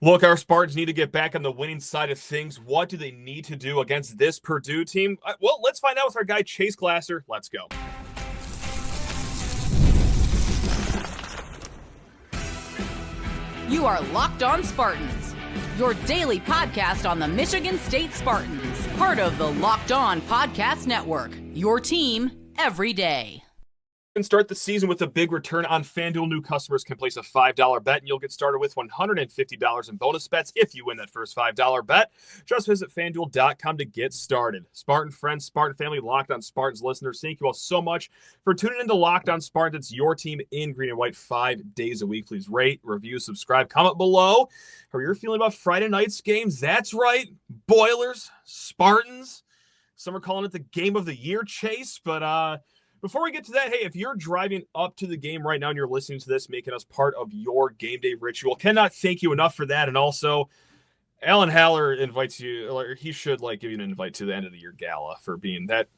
Look, our Spartans need to get back on the winning side of things. What do they need to do against this Purdue team? Well, let's find out with our guy, Chase Glasser. Let's go. You are Locked On Spartans, your daily podcast on the Michigan State Spartans, part of the Locked On Podcast Network, your team every day. And start the season with a big return on FanDuel. New customers can place a $5 bet, and you'll get started with $150 in bonus bets if you win that first $5 bet. Just visit FanDuel.com to get started. Spartan friends, Spartan family, Locked On Spartans listeners, thank you all so much for tuning into Locked On Spartans. It's your team in green and white 5 days a week. Please rate, review, subscribe, comment below how you're feeling about Friday night's games. That's right, Boilers, Spartans. Some are calling it the game of the year, Chase, but before we get to that, hey, if you're driving up to the game right now and you're listening to this, making us part of your game day ritual, cannot thank you enough for that. And also, Alan Haller invites you, or he should give you an invite to the end of the year gala for being that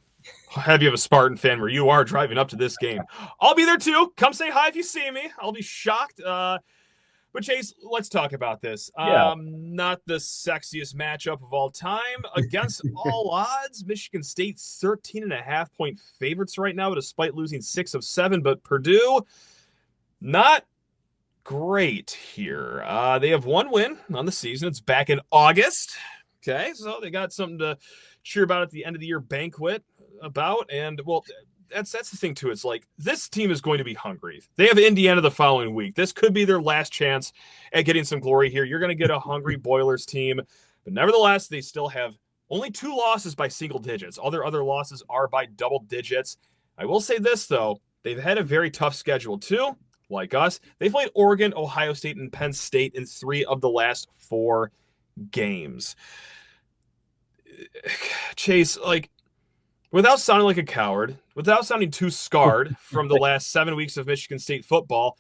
heavy of a Spartan fan where you are driving up to this game. I'll be there too. Come say hi if you see me. I'll be shocked. But Chase, let's talk about this. Yeah. Not the sexiest matchup of all time. Against all odds, Michigan State 13.5-point favorites right now, despite losing 6 of 7. But Purdue, not great here. They have one win on the season. It's back in August. Okay, so they got something to cheer about at the end of the year banquet about. And, well, that's the thing, too. It's like this team is going to be hungry. They have Indiana the following week. This could be their last chance at getting some glory here. You're going to get a hungry Boilers team. But nevertheless, they still have only 2 losses by single digits. All their other losses are by double digits. I will say this, though. They've had a very tough schedule, too, like us. They've played Oregon, Ohio State, and Penn State in 3 of the last 4 games. Chase, without sounding like a coward, without sounding too scarred from the last 7 weeks of Michigan State football,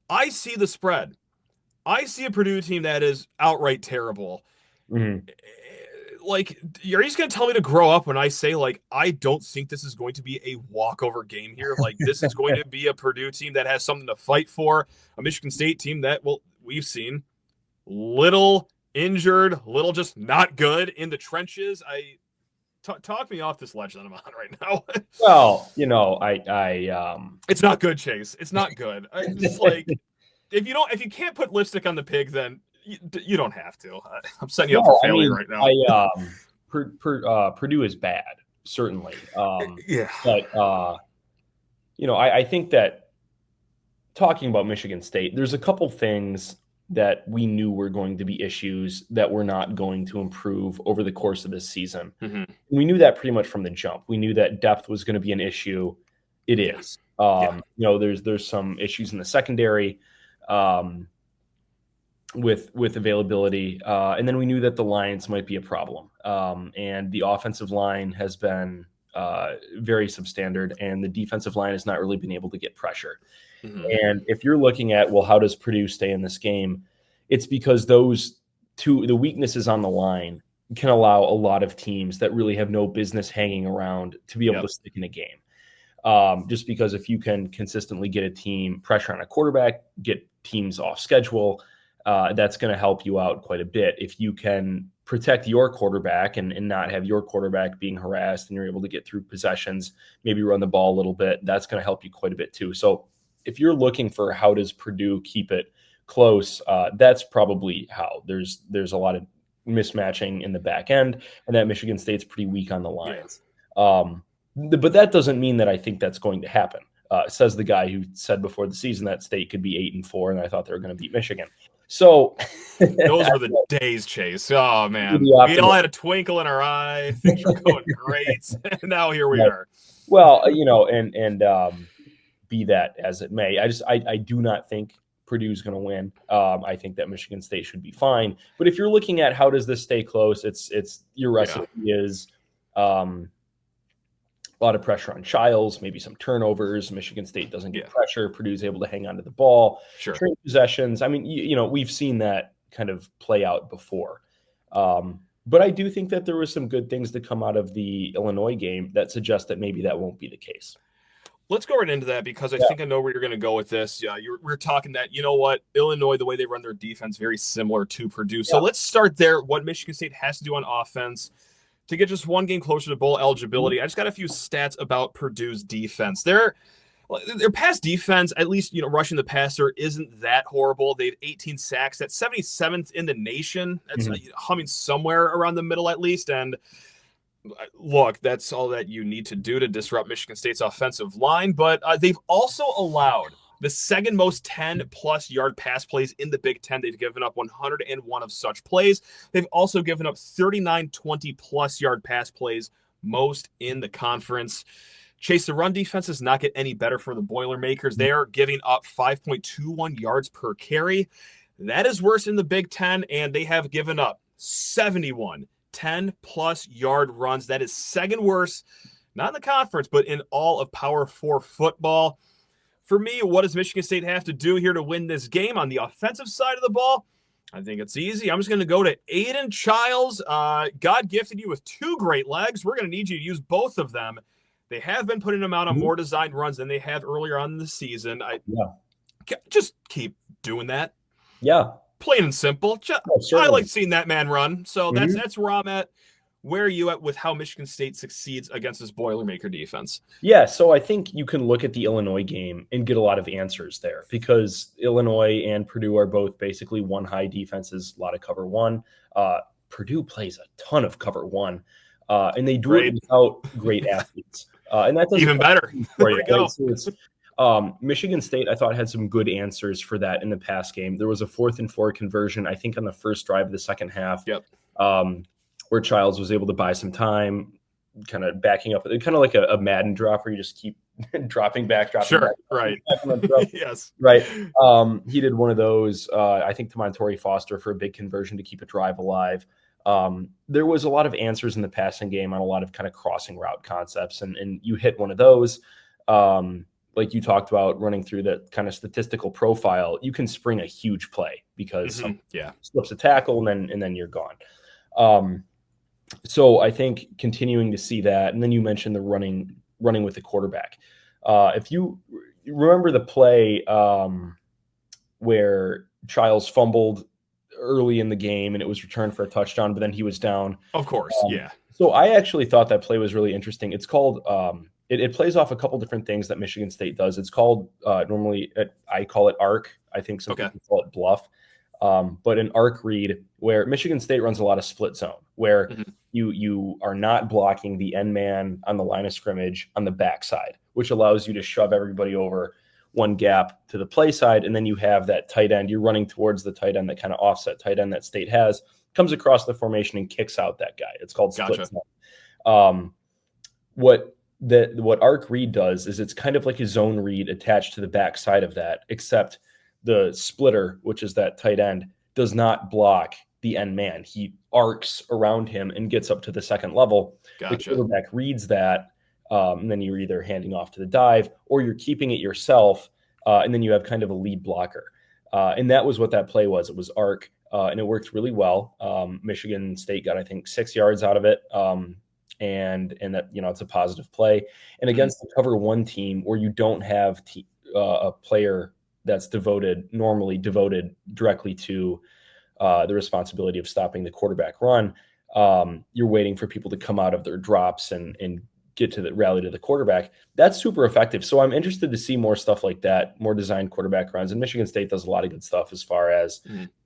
I see the spread. I see a Purdue team that is outright terrible. Mm-hmm. Are you just going to tell me to grow up when I say, I don't think this is going to be a walkover game here? This is going to be a Purdue team that has something to fight for, a Michigan State team that, we've seen little injured, little just not good in the trenches. Talk me off this ledge that I'm on right now. Well, it's not good, Chase. It's not good. Just if you can't put lipstick on the pig, then you don't have to. I'm setting you up for failure right now. Purdue is bad, certainly. Yeah. But I think that talking about Michigan State, there's a couple things that we knew were going to be issues that were not going to improve over the course of this season. Mm-hmm. We knew that pretty much from the jump. We knew that depth was going to be an issue. It is. There's some issues in the secondary with availability. And then we knew that the Lions might be a problem. And the offensive line has been very substandard, and the defensive line has not really been able to get pressure. Mm-hmm. And if you're looking at, how does Purdue stay in this game? It's because those two, the weaknesses on the line can allow a lot of teams that really have no business hanging around to be able to stick in a game. Just because if you can consistently get a team pressure on a quarterback, get teams off schedule, that's going to help you out quite a bit. If you can protect your quarterback and not have your quarterback being harassed and you're able to get through possessions, maybe run the ball a little bit, that's going to help you quite a bit too. So if you're looking for how does Purdue keep it close, that's probably how. There's a lot of mismatching in the back end, and that Michigan State's pretty weak on the lines. But that doesn't mean that I think that's going to happen. Says the guy who said before the season that State could be 8-4, and I thought they were going to beat Michigan. So those were the days, Chase. Oh man, we all had a twinkle in our eye. Things were going great. Now here we are. Well, and be that as it may, I do not think Purdue's going to win. I think that Michigan State should be fine. But if you're looking at how does this stay close, it's your recipe is a lot of pressure on Chiles, maybe some turnovers. Michigan State doesn't get pressure. Purdue's able to hang on to the ball. Sure. Trade possessions. I mean, we've seen that kind of play out before. But I do think that there was some good things to come out of the Illinois game that suggest that maybe that won't be the case. Let's go right into that because I think I know where you're going to go with this. Yeah, we're talking that, you know what, Illinois, the way they run their defense, very similar to Purdue. So let's start there. What Michigan State has to do on offense to get just one game closer to bowl eligibility. I just got a few stats about Purdue's defense. Their pass defense, at least, you know, rushing the passer, isn't that horrible. They have 18 sacks. That's 77th in the nation. That's humming somewhere around the middle at least. And look, that's all that you need to do to disrupt Michigan State's offensive line. But they've also allowed the second most 10-plus yard pass plays in the Big Ten. They've given up 101 of such plays. They've also given up 39 20-plus yard pass plays, most in the conference. Chase, the run defense does not get any better for the Boilermakers. They are giving up 5.21 yards per carry. That is worse in the Big Ten, and they have given up 71 10-plus yard runs. That is second worst, not in the conference, but in all of Power 4 football. For me, what does Michigan State have to do here to win this game on the offensive side of the ball? I think it's easy. I'm just going to go to Aidan Chiles. God gifted you with 2 great legs. We're going to need you to use both of them. They have been putting them out on more designed runs than they have earlier on in the season. Just keep doing that. Yeah. Plain and simple. I like seeing that man run. So that's where I'm at. Where are you at with how Michigan State succeeds against this Boilermaker defense? Yeah, so I think you can look at the Illinois game and get a lot of answers there because Illinois and Purdue are both basically one high defenses, a lot of cover one. Purdue plays a ton of cover one, and they do it without great athletes. And that's even better. There we go. So it's, Michigan State, I thought, had some good answers for that in the pass game. There was a 4th and 4 conversion, I think, on the first drive of the second half. Where Chiles was able to buy some time, kind of backing up, kind of like a Madden drop where you just keep dropping back. Right. Yes. Right. He did one of those, I think, to Montori Foster for a big conversion to keep a drive alive. There was a lot of answers in the passing game on a lot of kind of crossing route concepts, and you hit one of those. Like you talked about, running through that kind of statistical profile, you can spring a huge play because someone slips a tackle and then you're gone. So I think continuing to see that, and then you mentioned the running with the quarterback. If you remember the play where Chiles fumbled early in the game and it was returned for a touchdown, but then he was down. Of course, yeah. So I actually thought that play was really interesting. It's called it plays off a couple different things that Michigan State does. It's called normally I call it arc. I think some people call it bluff. But an arc read where Michigan State runs a lot of split zone, where you are not blocking the end man on the line of scrimmage on the backside, which allows you to shove everybody over one gap to the play side. And then you have that tight end. You're running towards the tight end, that kind of offset tight end that State has, comes across the formation and kicks out that guy. It's called split zone. What arc read does is it's kind of like a zone read attached to the backside of that, except the splitter, which is that tight end, does not block the end man. He arcs around him and gets up to the second level. The quarterback reads that, and then you're either handing off to the dive or you're keeping it yourself, and then you have kind of a lead blocker. And that was what that play was. It was arc, and it worked really well. Michigan State got, I think, 6 yards out of it, and that, you know, it's a positive play. And against the cover one team where you don't have a player that's normally devoted directly to the responsibility of stopping the quarterback run, you're waiting for people to come out of their drops and get to the rally to the quarterback. That's super effective. So I'm interested to see more stuff like that, more designed quarterback runs. And Michigan State does a lot of good stuff as far as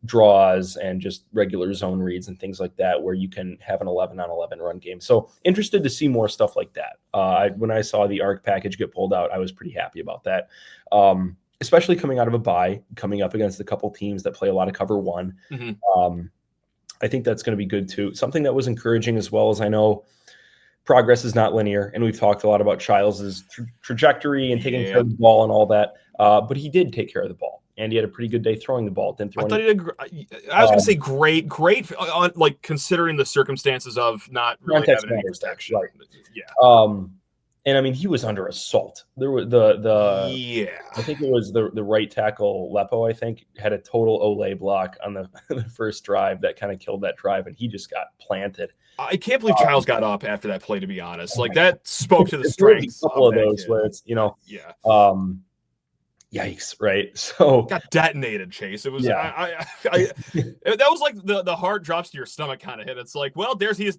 draws and just regular zone reads and things like that, where you can have an 11-on-11 run game. So interested to see more stuff like that. When I saw the ARC package get pulled out, I was pretty happy about that. Especially coming out of a bye, coming up against a couple teams that play a lot of cover one. I think that's going to be good too. Something that was encouraging, as well as I know progress is not linear, and we've talked a lot about Chiles' trajectory and taking care of the ball and all that, but he did take care of the ball, and he had a pretty good day throwing the ball. Didn't throw I was going to say great, like considering the circumstances of not really having any protection. Right. And I mean, he was under assault. There were I think it was the right tackle Lepo, I think, had a total Olay block on the first drive that kind of killed that drive, and he just got planted. I can't believe Chiles got up after that play, to be honest. Like, that spoke to the strength a couple of of those kid. where it's, Yeah. Yikes, right? So got detonated, Chase. It was that was like the heart drops to your stomach kind of hit. It's like, well, there's his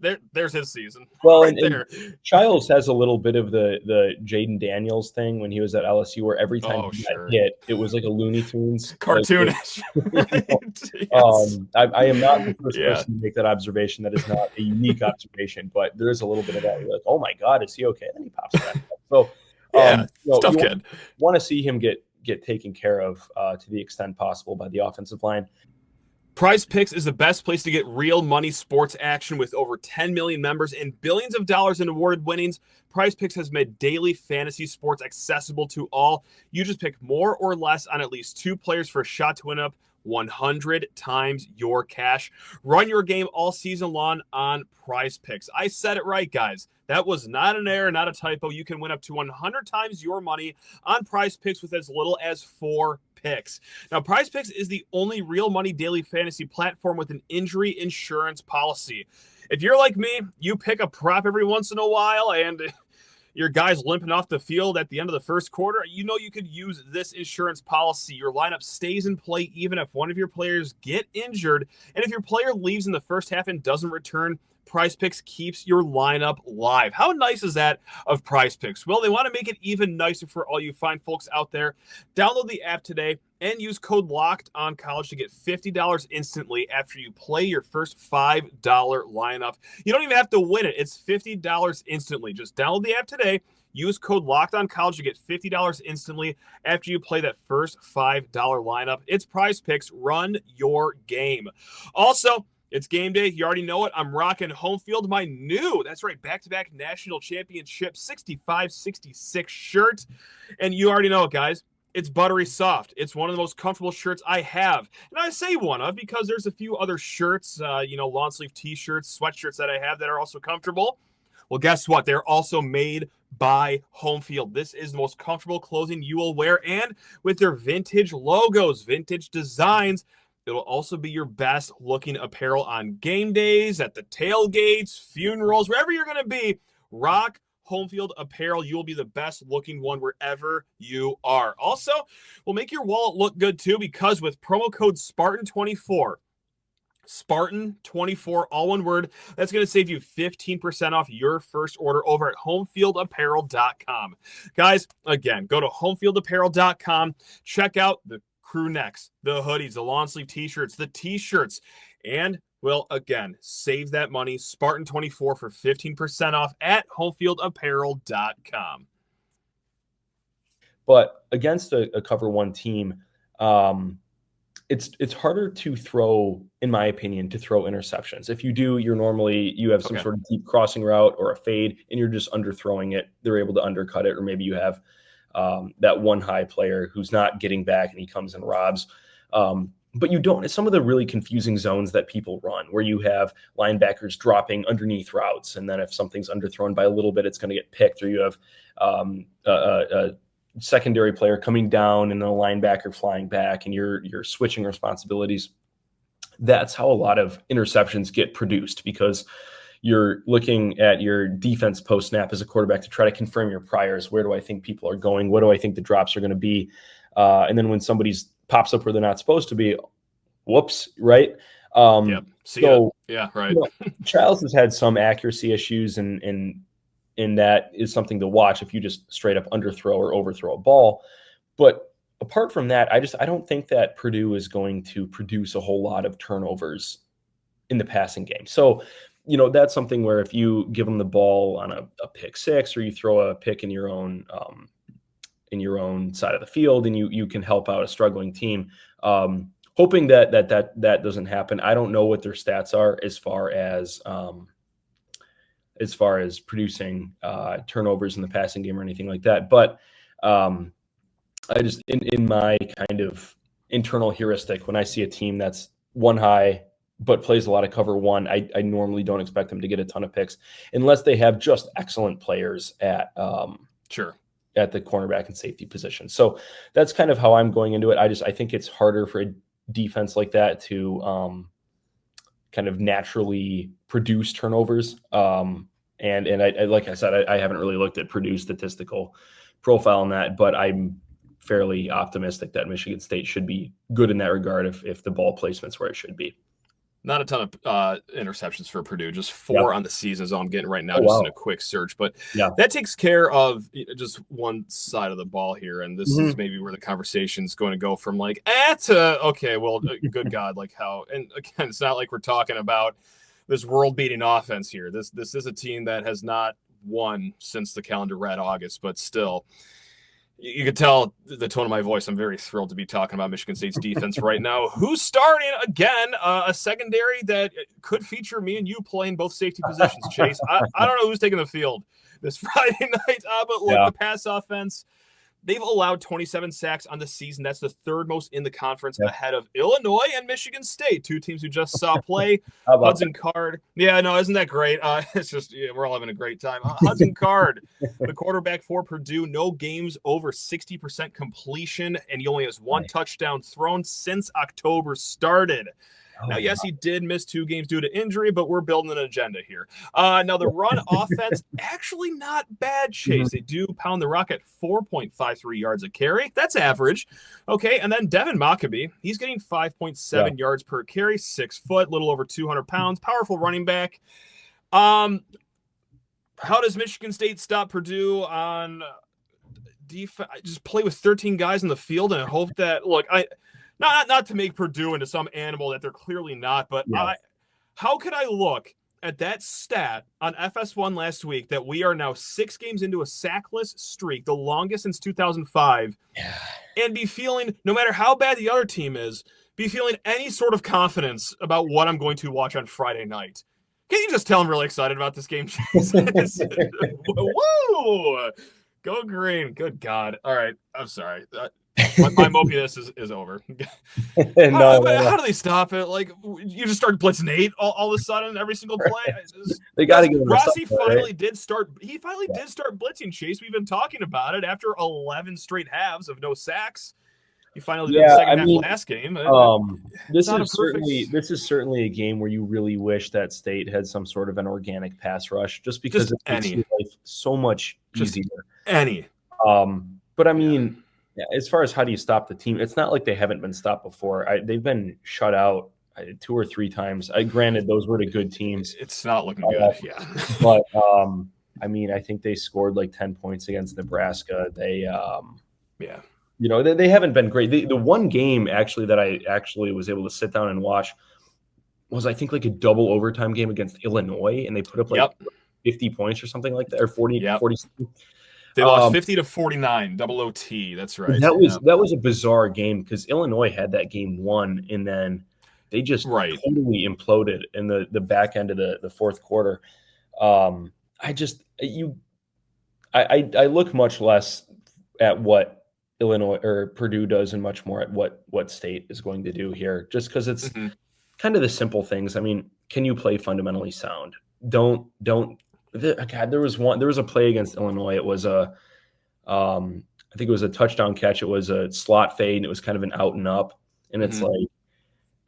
season. Well, right and Chiles has a little bit of the Jaden Daniels thing when he was at LSU, where every time he got hit, it was like a Looney Tunes cartoonish. I am not the first person to make that observation. That is not a unique observation, but there is a little bit of that. You're like, oh my God, is he okay? And he pops back up. So tough kid. Want to see him get taken care of to the extent possible by the offensive line. Prize Picks is the best place to get real money sports action with over 10 million members and billions of dollars in awarded winnings. Prize Picks has made daily fantasy sports accessible to all. You just pick more or less on at least 2 players for a shot to win up 100 times your cash. Run your game all season long on Prize Picks. I said it right, guys. That was not an error, not a typo. You can win up to 100 times your money on Prize Picks with as little as 4 picks. Now, Prize Picks is the only real money daily fantasy platform with an injury insurance policy. If you're like me, you pick a prop every once in a while and your guy's limping off the field at the end of the first quarter, you could use this insurance policy. Your lineup stays in play even if one of your players get injured. And if your player leaves in the first half and doesn't return, Prize Picks keeps your lineup live. How nice is that of Prize Picks? Well, they want to make it even nicer for all you fine folks out there. Download the app today and use code LOCKEDONCollege to get $50 instantly after you play your first $5 lineup. You don't even have to win it. It's $50 instantly. Just download the app today. Use code LOCKEDONCollege to get $50 instantly after you play that first $5 lineup. It's Prize Picks. Run your game. Also, it's game day. You already know it. I'm rocking Home Field, my new, that's right, back-to-back national championship 65-66 shirt. And you already know it, guys. It's buttery soft. It's one of the most comfortable shirts I have. And I say one of because there's a few other shirts, long sleeve t-shirts, sweatshirts that I have that are also comfortable. Well, guess what? They're also made by Home Field. This is the most comfortable clothing you will wear. And with their vintage logos, vintage designs, it'll also be your best looking apparel on game days, at the tailgates, funerals, wherever you're going to be. Rock Home Field apparel. You will be the best looking one wherever you are. Also, we'll make your wallet look good too, because with promo code Spartan24, Spartan24, all one word, that's going to save you 15% off your first order over at homefieldapparel.com. Guys, again, go to homefieldapparel.com. Check out the crew necks, the hoodies, the long sleeve t-shirts, the t-shirts, and again, save that money. Spartan24 for 15% off at homefieldapparel.com. But against a cover one team, it's harder to throw, in my opinion, to throw interceptions. If you do, you have some sort of deep crossing route or a fade, and you're just underthrowing it. They're able to undercut it, or maybe you have that one high player who's not getting back and he comes and robs. But you don't, some of the really confusing zones that people run where you have linebackers dropping underneath routes. And then if something's underthrown by a little bit, it's going to get picked, or you have a secondary player coming down and a linebacker flying back, and you're switching responsibilities. That's how a lot of interceptions get produced, because you're looking at your defense post snap as a quarterback to try to confirm your priors. Where do I think people are going? What do I think the drops are going to be? And then when somebody's pops up where they're not supposed to be, whoops, right? Right. Chiles has had some accuracy issues, and that is something to watch if you just straight up underthrow or overthrow a ball. But apart from that, I don't think that Purdue is going to produce a whole lot of turnovers in the passing game. So, that's something where if you give them the ball on a pick six, or you throw a pick in your own side of the field, and you can help out a struggling team. Hoping that doesn't happen. I don't know what their stats are as far as producing turnovers in the passing game or anything like that. But I just, in my kind of internal heuristic, when I see a team that's one high, but plays a lot of cover one. I normally don't expect them to get a ton of picks unless they have just excellent players at at the cornerback and safety position. So that's kind of how I'm going into it. I think it's harder for a defense like that to kind of naturally produce turnovers. And I like I said, I haven't really looked at Purdue's statistical profile on that, but I'm fairly optimistic that Michigan State should be good in that regard if the ball placement's where it should be. Not a ton of interceptions for Purdue, just 4 on the season is all I'm getting right now, in a quick search. But that takes care of just one side of the ball here. And this is maybe where the conversation's going to go from like, to, okay, well, good God, like how, and again, it's not like we're talking about this world-beating offense here. This is a team that has not won since the calendar read August, but still, you can tell the tone of my voice. I'm very thrilled to be talking about Michigan State's defense right now. Who's starting again? A secondary that could feature me and you playing both safety positions, Chase. I don't know who's taking the field this Friday night, but look, the pass offense, they've allowed 27 sacks on the season. That's the third most in the conference, ahead of Illinois and Michigan State, two teams who just saw play. Hudson Card. Yeah, no, isn't that great? It's just we're all having a great time. Hudson Card, the quarterback for Purdue, no games over 60% completion, and he only has one touchdown thrown since October started. Now, yes, he did miss 2 games due to injury, but we're building an agenda here. Now, the run offense, actually not bad, Chase. They do pound the rock at 4.53 yards a carry. That's average. Okay, and then Devin Mockabee, he's getting 5.7 yards per carry, 6 foot, little over 200 pounds, powerful running back. How does Michigan State stop Purdue on defense? Just play with 13 guys in the field and hope that, look, Not to make Purdue into some animal that they're clearly not, but how could I look at that stat on FS1 last week that we are now 6 games into a sackless streak, the longest since 2005, and be feeling, no matter how bad the other team is, be feeling any sort of confidence about what I'm going to watch on Friday night? Can you just tell I'm really excited about this game? Woo! Go green. Good God. All right. I'm sorry. My mopiness is over. How do they stop it? Like, you just start blitzing 8 all of a sudden every single play. They got to get Rossi finally did start. He finally did start blitzing, Chase. We've been talking about it after 11 straight halves of no sacks. He finally did the second half last game. This is certainly a game where you really wish that State had some sort of an organic pass rush, just because it makes life so much easier. But I mean. Yeah, as far as how do you stop the team, it's not like they haven't been stopped before. They've been shut out 2 or 3 times. Granted, those were the good teams. It's not looking good, But, I mean, I think they scored like 10 points against Nebraska. They, they haven't been great. The one game, actually, that I actually was able to sit down and watch was, I think, like a double overtime game against Illinois, and they put up like 50 points or something like that, or 40. They lost 50-49, double OT. That's right. That was a bizarre game because Illinois had that game won, and then they just totally imploded in the back end of the fourth quarter. I look much less at what Illinois or Purdue does and much more at what State is going to do here, just because it's kind of the simple things. I mean, can you play fundamentally sound? Don't. God, there was a play against Illinois. It was I think it was a touchdown catch. It was a slot fade, and it was kind of an out and up. And it's like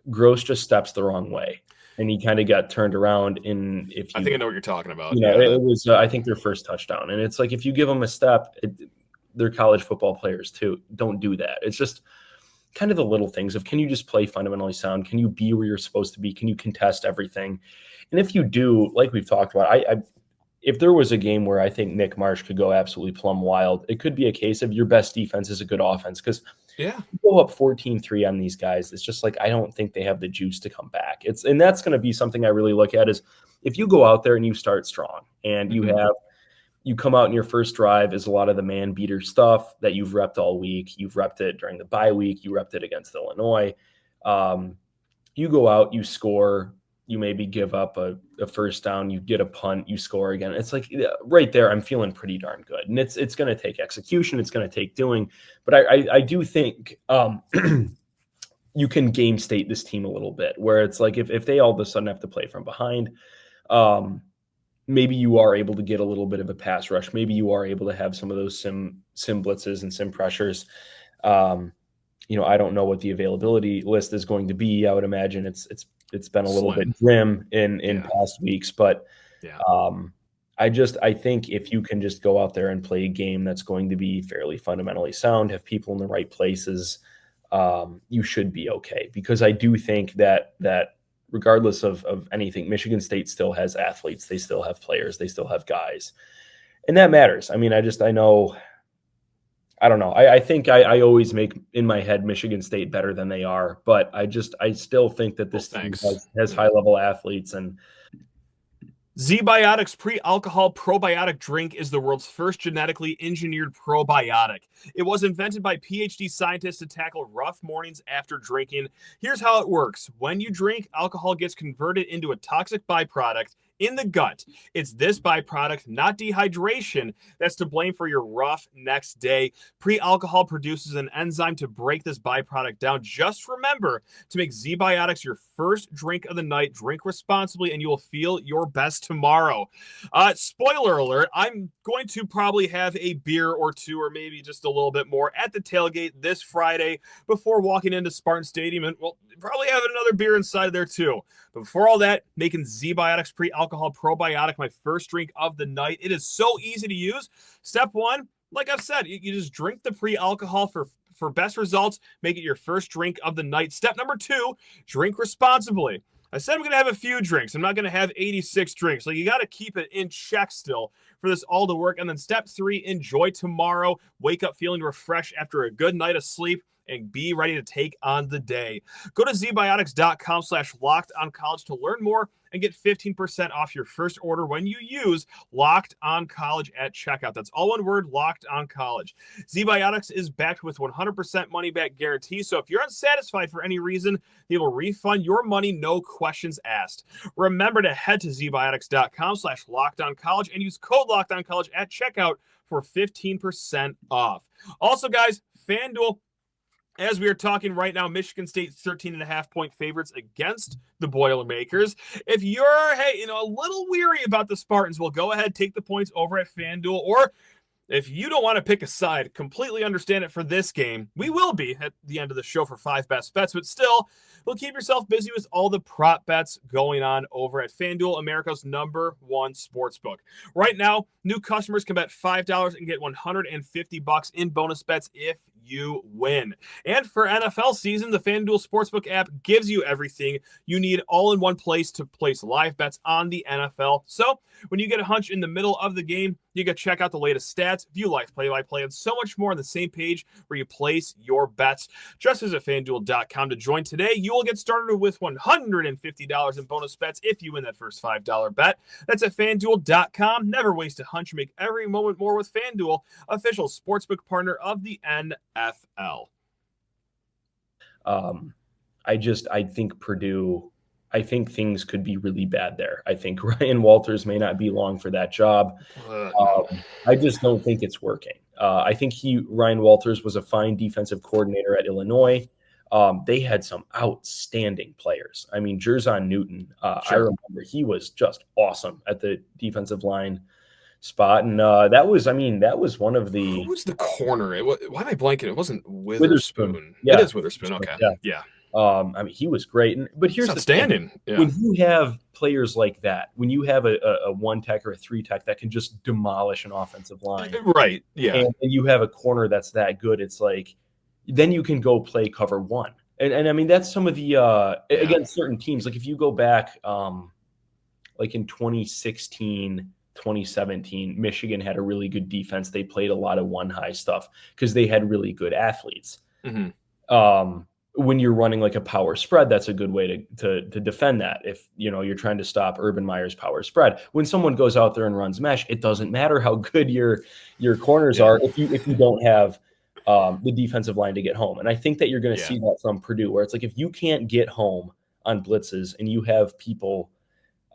Gross just steps the wrong way, and he kind of got turned around. I think I know what you're talking about. It was I think their first touchdown, and it's like if you give them a step, they're college football players too. Don't do that. It's just kind of the little things of, can you just play fundamentally sound? Can you be where you're supposed to be? Can you contest everything? And if you do, like we've talked about, if there was a game where I think Nick Marsh could go absolutely plumb wild, it could be a case of your best defense is a good offense. Because you go up 14-3 on these guys, it's just like, I don't think they have the juice to come back. And that's going to be something I really look at is if you go out there and you start strong and you come out in your first drive is a lot of the man beater stuff that you've repped all week. You've repped it during the bye week. You repped it against Illinois. You go out, you score. You maybe give up a first down, you get a punt, you score again. It's like right there, I'm feeling pretty darn good. And it's going to take execution. It's going to take doing. But I do think you can game state this team a little bit, where it's like if they all of a sudden have to play from behind, maybe you are able to get a little bit of a pass rush. Maybe you are able to have some of those sim blitzes and sim pressures. I don't know what the availability list is going to be. I would imagine it's been a little bit grim in past weeks, but I think if you can just go out there and play a game that's going to be fairly fundamentally sound, have people in the right places, you should be okay. Because I do think that regardless of anything, Michigan State still has athletes. They still have players. They still have guys. And that matters. I mean, I don't know. I think I always make in my head Michigan State better than they are, but I still think that this team has high-level athletes. And Z-Biotics pre-alcohol probiotic drink is the world's first genetically engineered probiotic. It was invented by PhD scientists to tackle rough mornings after drinking. Here's how it works. When you drink, alcohol gets converted into a toxic byproduct in the gut. It's this byproduct, not dehydration, that's to blame for your rough next day. Pre-alcohol produces an enzyme to break this byproduct down. Just remember to make Z-Biotics your first drink of the night. Drink responsibly and you will feel your best tomorrow. Spoiler alert, I'm going to probably have a beer or two or maybe just a little bit more at the tailgate this Friday before walking into Spartan Stadium, and we'll probably have another beer inside there too. But before all that, making Z-Biotics pre-alcohol probiotic my first drink of the night. It is so easy to use. Step one, like I've said, you just drink the pre-alcohol for best results. Make it your first drink of the night. Step number two, drink responsibly. I said I'm going to have a few drinks. I'm not going to have 86 drinks. So you got to keep it in check still for this all to work. And then step three, enjoy tomorrow. Wake up feeling refreshed after a good night of sleep and be ready to take on the day. Go to zbiotics.com/lockedoncollege to learn more and get 15% off your first order when you use Locked On College at checkout. That's all one word, Locked On College. Z-Biotics is backed with 100% money back guarantee. So if you're unsatisfied for any reason, they will refund your money, no questions asked. Remember to head to zbiotics.com/lockedoncollege and use code LockedOnCollege at checkout for 15% off. Also, guys, FanDuel, as we are talking right now, Michigan State 13.5-point favorites against the Boilermakers. If you're, a little weary about the Spartans, well, go ahead, take the points over at FanDuel. Or if you don't want to pick a side, completely understand it for this game. We will be at the end of the show for 5 best bets, but still, you'll keep yourself busy with all the prop bets going on over at FanDuel, America's #1 sportsbook. Right now, new customers can bet $5 and get $150 in bonus bets if you win. And for NFL season, the FanDuel Sportsbook app gives you everything you need all in one place to place live bets on the NFL. So when you get a hunch in the middle of the game, you can check out the latest stats, view live play-by-play, and so much more on the same page where you place your bets. Just visit FanDuel.com to join today. You will get started with $150 in bonus bets if you win that first $5 bet. That's at FanDuel.com. Never waste a hunch. Make every moment more with FanDuel, official sportsbook partner of the NFL. I think Purdue, I think things could be really bad there. I think Ryan Walters may not be long for that job. I just don't think it's working. I think Ryan Walters was a fine defensive coordinator at Illinois. They had some outstanding players. I mean, Jerzon Newton, sure. I remember he was just awesome at the defensive line spot. And that was one of the... Who was the corner? Why am I blanking? It wasn't Witherspoon. Yeah. It is Witherspoon. Okay. Yeah. He was great. But here's outstanding. The thing. When you have players like that, when you have a 1-tech or a 3-tech that can just demolish an offensive line. Right. Yeah. And you have a corner that's that good, it's like, then you can go play cover one. And I mean, that's some of the, against certain teams. Like if you go back, like in 2016, 2017, Michigan had a really good defense. They played a lot of 1-high stuff because they had really good athletes. Mm-hmm. When you're running like a power spread, that's a good way to defend that. If you're trying to stop Urban Meyer's power spread, when someone goes out there and runs mesh, it doesn't matter how good your corners are if you don't have the defensive line to get home. And I think that you're going to see that from Purdue, where it's like if you can't get home on blitzes and you have people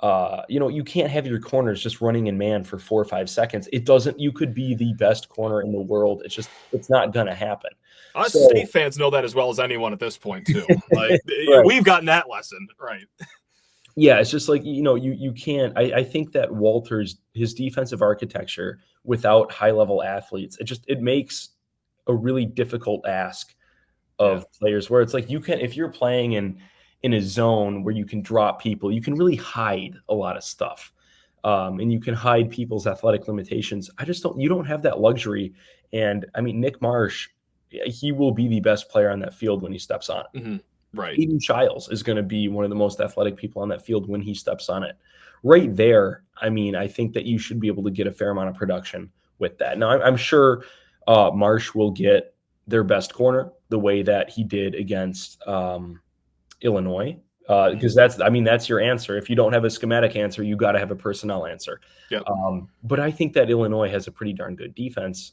You can't have your corners just running in man for 4 or 5 seconds. You could be the best corner in the world. It's not going to happen. Us State fans know that as well as anyone at this point too. Like right. We've gotten that lesson, right? Yeah, it's just like, you can't. I think that his defensive architecture without high level athletes, it makes a really difficult ask of players, where it's like, if you're playing in a zone where you can drop people, you can really hide a lot of stuff. And you can hide people's athletic limitations. You don't have that luxury. And I mean, Nick Marsh, he will be the best player on that field when he steps on it. Mm-hmm. Right. Aidan Chiles is going to be one of the most athletic people on that field when he steps on it. Right there, I mean, I think that you should be able to get a fair amount of production with that. Now, I'm sure Marsh will get their best corner the way that he did against Illinois, because that's your answer. If you don't have a schematic answer, you got to have a personnel answer. Yep. But I think that Illinois has a pretty darn good defense,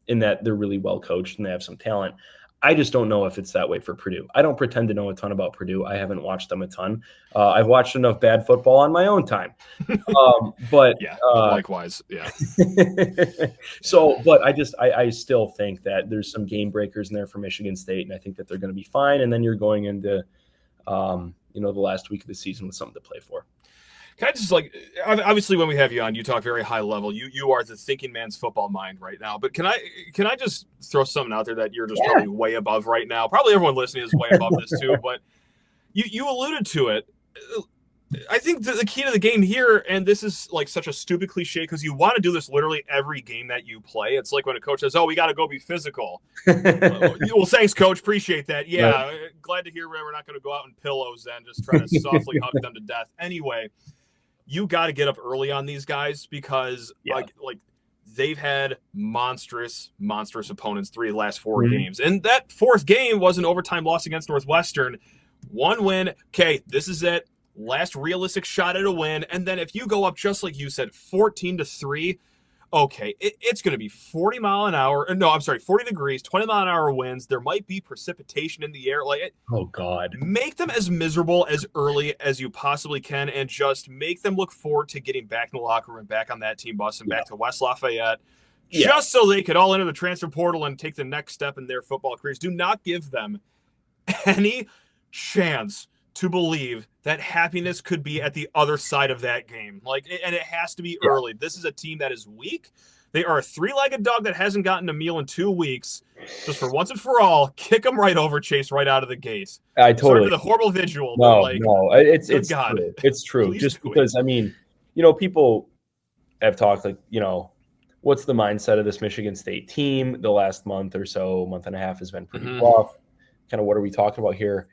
in that they're really well coached and they have some talent. I just don't know if it's that way for Purdue. I don't pretend to know a ton about Purdue. I haven't watched them a ton. I've watched enough bad football on my own time. But likewise, yeah. But I still think that there's some game breakers in there for Michigan State, and I think that they're going to be fine. And then you're going into, the last week of the season with something to play for. Can I just obviously when we have you on, you talk very high level. You are the thinking man's football mind right now. But can I just throw something out there that you're just probably way above right now? Probably everyone listening is way above this too. But you alluded to it. I think the key to the game here, and this is like such a stupid cliche because you want to do this literally every game that you play. It's like when a coach says, "Oh, we got to go be physical." Well, thanks, coach. Appreciate that. Yeah, right. Glad to hear we're not going to go out in pillows and just try to softly hug them to death. Anyway. You got to get up early on these guys because like they've had monstrous opponents 3 of the last 4 games. And that 4th game was an overtime loss against Northwestern. 1 win. Okay, this is it. Last realistic shot at a win. And then if you go up, just like you said, 14-3, okay, it's going to be 40 degrees, 20-mile-an-hour winds. There might be precipitation in the air. Oh, God. Make them as miserable as early as you possibly can and just make them look forward to getting back in the locker room, back on that team bus and back to West Lafayette, just so they could all enter the transfer portal and take the next step in their football careers. Do not give them any chance to believe that happiness could be at the other side of that game. And it has to be early. This is a team that is weak. They are a 3-legged dog that hasn't gotten a meal in 2 weeks. Just for once and for all, kick them right over, Chase, right out of the gate. I totally. Sorry for the horrible visual. No, it's God. True. It's true. Please just because, people have talked what's the mindset of this Michigan State team? The last month or so, month and a half has been pretty rough. Kind of what are we talking about here?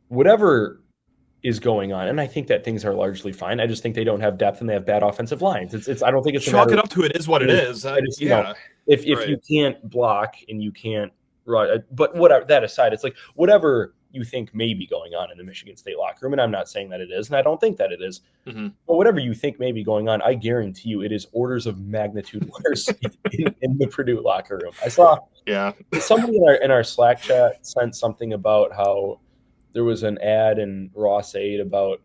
Whatever is going on, and I think that things are largely fine. I just think they don't have depth and they have bad offensive lines. I don't think it's chalk it up to it is what it is. If you can't block and you can't run, but whatever that aside, it's like whatever you think may be going on in the Michigan State locker room, and I'm not saying that it is, and I don't think that it is. But whatever you think may be going on, I guarantee you it is orders of magnitude worse in the Purdue locker room. I saw somebody in our Slack chat sent something about how there was an ad in Ross 8 about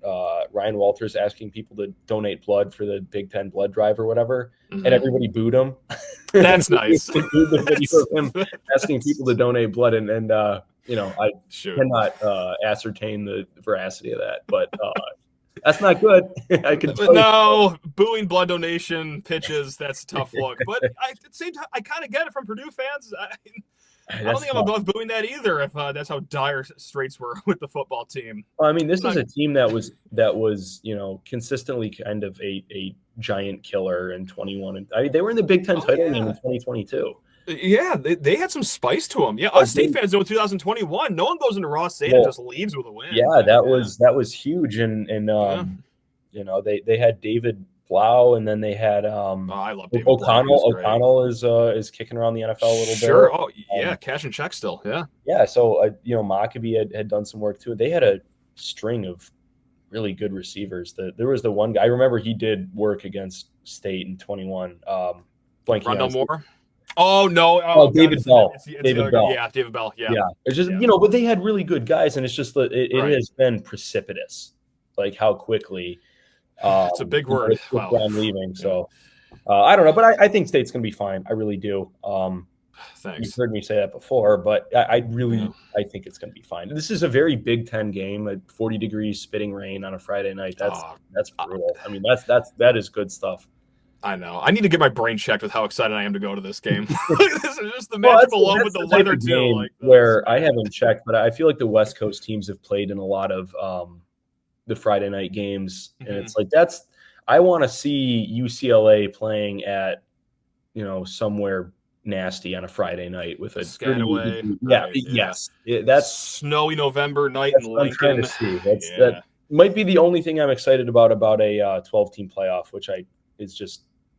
Ryan Walters asking people to donate blood for the Big Ten blood drive or whatever, and everybody booed him. That's nice. The video of him asking people to donate blood, and I cannot ascertain the veracity of that, but that's not good. I can tell you. Booing blood donation pitches, that's a tough look. But at the same time, I kind of get it from Purdue fans. I don't think I'm above booing that either if that's how dire straits were with the football team. Well, I mean, this is a team that was consistently kind of a giant killer in 21. And they were in the Big Ten title game in 2022. Yeah, they had some spice to them. Yeah, us State fans know in 2021, no one goes into Ross State and just leaves with a win. Yeah, that was huge. And they had David Blau, and then they had I love David O'Connell. O'Connell is kicking around the NFL a little bit. Sure. Oh yeah, cash and check still. Yeah. Yeah. So Maccabee had done some work too. They had a string of really good receivers. There was the one guy I remember he did work against State in 21. Rondell Moore. Oh no! David Bell. David Bell. Yeah, David Bell. Yeah. It's just but they had really good guys, and it's just that it has been precipitous, like how quickly It's a big word. Wow. I'm leaving, so I don't know, but I think State's going to be fine. I really do. Thanks. You've heard me say that before, but I think it's going to be fine. This is a very Big Ten game, at 40 degrees, spitting rain on a Friday night. That's brutal. I mean, that is good stuff. I know. I need to get my brain checked with how excited I am to go to this game. This is just the matchup alone with the weather too. Like, where I haven't checked, but I feel like the West Coast teams have played in a lot of the Friday night games, and it's like I want to see UCLA playing at somewhere nasty on a Friday night with a Piscataway. Yes, that's snowy November night in Lincoln. I'm trying to see. That might be the only thing I'm excited about a 12-team playoff, which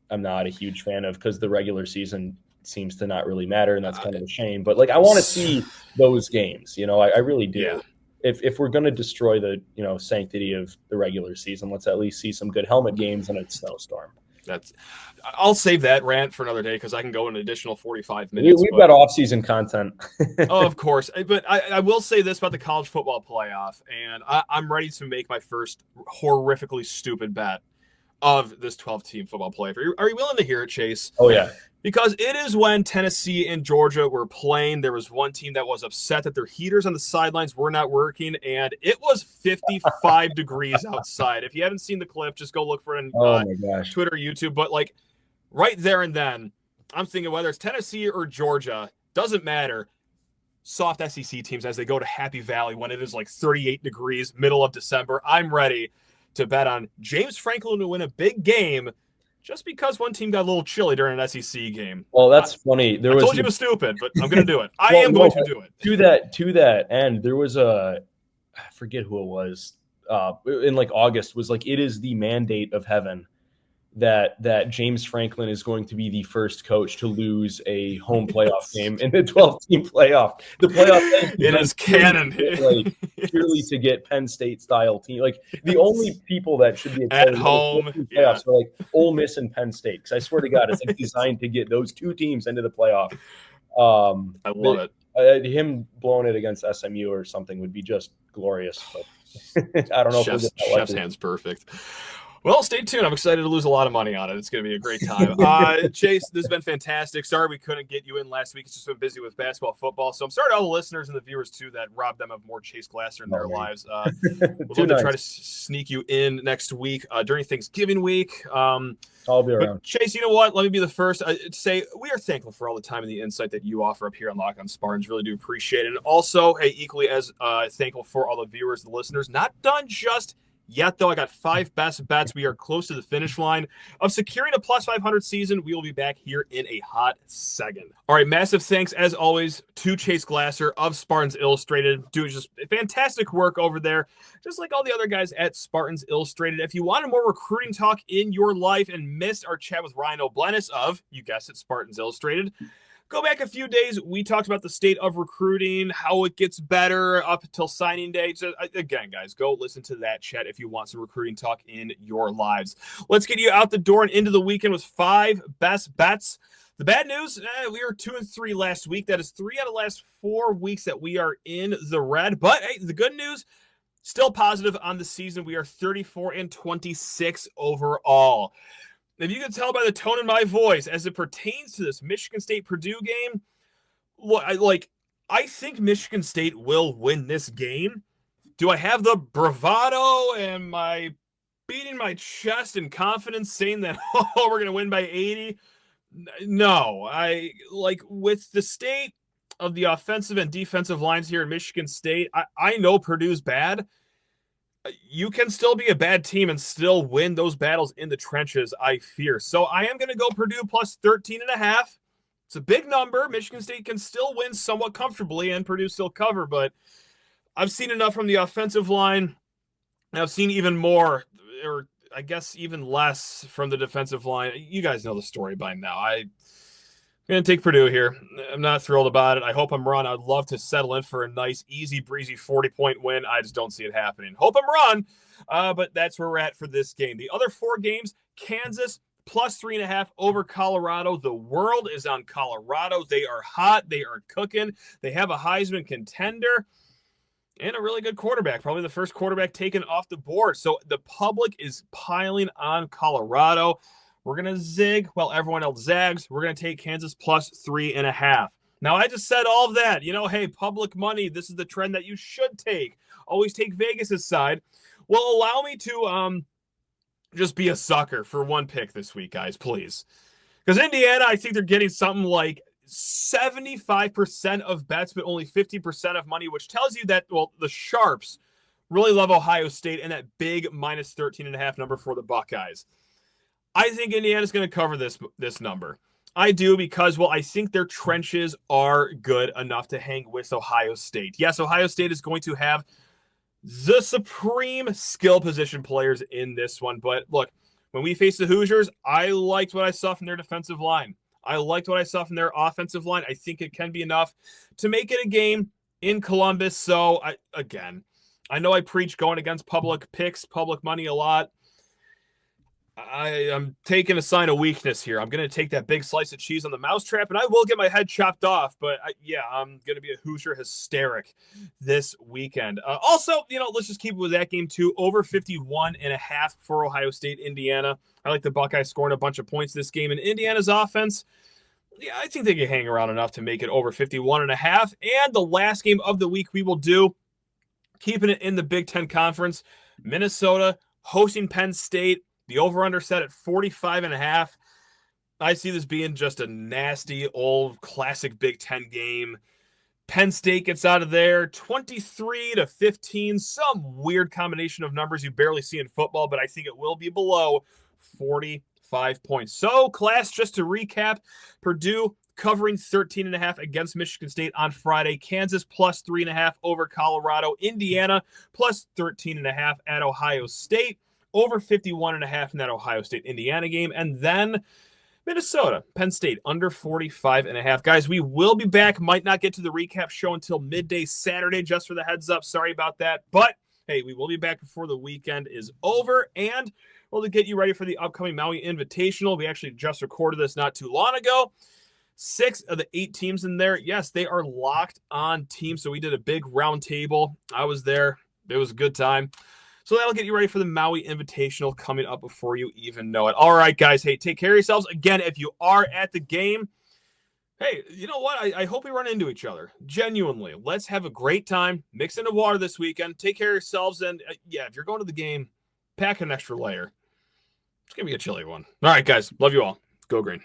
I'm not a huge fan of because the regular season seems to not really matter, and that's kind of a shame. But I want to see those games. I really do. Yeah. If we're going to destroy the sanctity of the regular season, let's at least see some good helmet games in a snowstorm. I'll save that rant for another day because I can go an additional 45 minutes. We've got off-season content. Oh, of course. But I will say this about the college football playoff, and I'm ready to make my first horrifically stupid bet of this 12-team football playoff. Are you willing to hear it, Chase? Oh, yeah. Because it is when Tennessee and Georgia were playing. There was one team that was upset that their heaters on the sidelines were not working, and it was 55 degrees outside. If you haven't seen the clip, just go look for it on Twitter or YouTube. But, right there and then, I'm thinking whether it's Tennessee or Georgia, doesn't matter. Soft SEC teams as they go to Happy Valley when it is 38 degrees, middle of December. I'm ready to bet on James Franklin to win a big game just because one team got a little chilly during an SEC game. Well, that's funny. I told you it was stupid, but I'm going to do it. I am going to do it. To that end, there was I forget who it was, in August, was it is the mandate of heaven that James Franklin is going to be the first coach to lose a home playoff game in the 12-team playoff. The playoff it is canon. Purely to get Penn State style team. The only people that should be at home playoffs are Ole Miss and Penn State. Because I swear to God, it's designed to get those two teams into the playoff. I love it. Him blowing it against SMU or something would be just glorious. But I don't know. Chef's hand's perfect. Well, stay tuned. I'm excited to lose a lot of money on it. It's going to be a great time. Chase, this has been fantastic. Sorry we couldn't get you in last week. It's just been busy with basketball, football. So I'm sorry to all the listeners and the viewers, too, that robbed them of more Chase Glasser in their lives. We'd love to try to sneak you in next week during Thanksgiving week. I'll be around. Chase, you know what? Let me be the first to say we are thankful for all the time and the insight that you offer up here on Locked On Spartans. Really do appreciate it. And also, hey, equally as thankful for all the viewers and listeners. Not done just yet, though. I got 5 best bets. We are close to the finish line of securing a plus 500 season. We will be back here in a hot second. All right, massive thanks, as always, to Chase Glasser of Spartans Illustrated. Doing just fantastic work over there, just like all the other guys at Spartans Illustrated. If you wanted more recruiting talk in your life and missed our chat with Ryan O'Blennis of, you guessed it, Spartans Illustrated, go back a few days. We talked about the state of recruiting, how it gets better up until signing day. So, again, guys, go listen to that chat if you want some recruiting talk in your lives. Let's get you out the door and into the weekend with 5 best bets. The bad news, we were 2-3 last week. That is 3 out of the last 4 weeks that we are in the red. But, hey, the good news, still positive on the season. We are 34-26 overall. If you can tell by the tone in my voice as it pertains to this Michigan State Purdue game, I think Michigan State will win this game. Do I have the bravado? Am I beating my chest in confidence saying that, we're going to win by 80? No. With the state of the offensive and defensive lines here in Michigan State, I know Purdue's bad. You can still be a bad team and still win those battles in the trenches, I fear. So I am going to go Purdue plus 13.5. It's a big number. Michigan State can still win somewhat comfortably and Purdue still cover, but I've seen enough from the offensive line. And I've seen even more, or I guess even less from the defensive line. You guys know the story by now. I'm going to take Purdue here. I'm not thrilled about it. I hope I'm wrong. I'd love to settle in for a nice, easy, breezy 40-point win. I just don't see it happening. Hope I'm wrong, but that's where we're at for this game. The other 4 games, Kansas plus 3.5 over Colorado. The world is on Colorado. They are hot. They are cooking. They have a Heisman contender. and a really good quarterback, probably the first quarterback taken off the board. So the public is piling on Colorado. We're going to zig while everyone else zags. We're going to take Kansas plus 3.5. Now, I just said all of that. Hey, public money, this is the trend that you should take. Always take Vegas's side. Well, allow me to just be a sucker for one pick this week, guys, please. Because Indiana, I think they're getting something like 75% of bets, but only 50% of money, which tells you that, well, the Sharps really love Ohio State and that big minus 13.5 number for the Buckeyes. I think Indiana's going to cover this number. I do because, well, I think their trenches are good enough to hang with Ohio State. Yes, Ohio State is going to have the supreme skill position players in this one. But look, when we face the Hoosiers, I liked what I saw from their defensive line. I liked what I saw from their offensive line. I think it can be enough to make it a game in Columbus. So, I know I preach going against public picks, public money a lot. I'm taking a sign of weakness here. I'm going to take that big slice of cheese on the mousetrap, and I will get my head chopped off. But, I'm going to be a Hoosier hysteric this weekend. Also, let's just keep it with that game, too. Over 51.5 for Ohio State, Indiana. I like the Buckeyes scoring a bunch of points this game. And Indiana's offense, I think they can hang around enough to make it over 51.5. And the last game of the week we will do, keeping it in the Big Ten Conference, Minnesota hosting Penn State. The over-under set at 45.5. I see this being just a nasty, old, classic Big Ten game. Penn State gets out of there 23-15. Some weird combination of numbers you barely see in football, but I think it will be below 45 points. So, class, just to recap, Purdue covering 13.5 against Michigan State on Friday. Kansas plus 3.5 over Colorado. Indiana plus 13.5 at Ohio State. Over 51.5 in that Ohio State-Indiana game. And then Minnesota, Penn State, under 45.5. Guys, we will be back. Might not get to the recap show until midday Saturday, just for the heads up. Sorry about that. But, hey, we will be back before the weekend is over. And we'll get you ready for the upcoming Maui Invitational. We actually just recorded this not too long ago. 6 of the 8 teams in there, yes, they are locked on teams. So we did a big round table. I was there. It was a good time. So that'll get you ready for the Maui Invitational coming up before you even know it. All right, guys. Hey, take care of yourselves. Again, if you are at the game, hey, you know what? I hope we run into each other. Genuinely. Let's have a great time. Mix in the water this weekend. Take care of yourselves. And, if you're going to the game, pack an extra layer. It's going to be a chilly one. All right, guys. Love you all. Go green.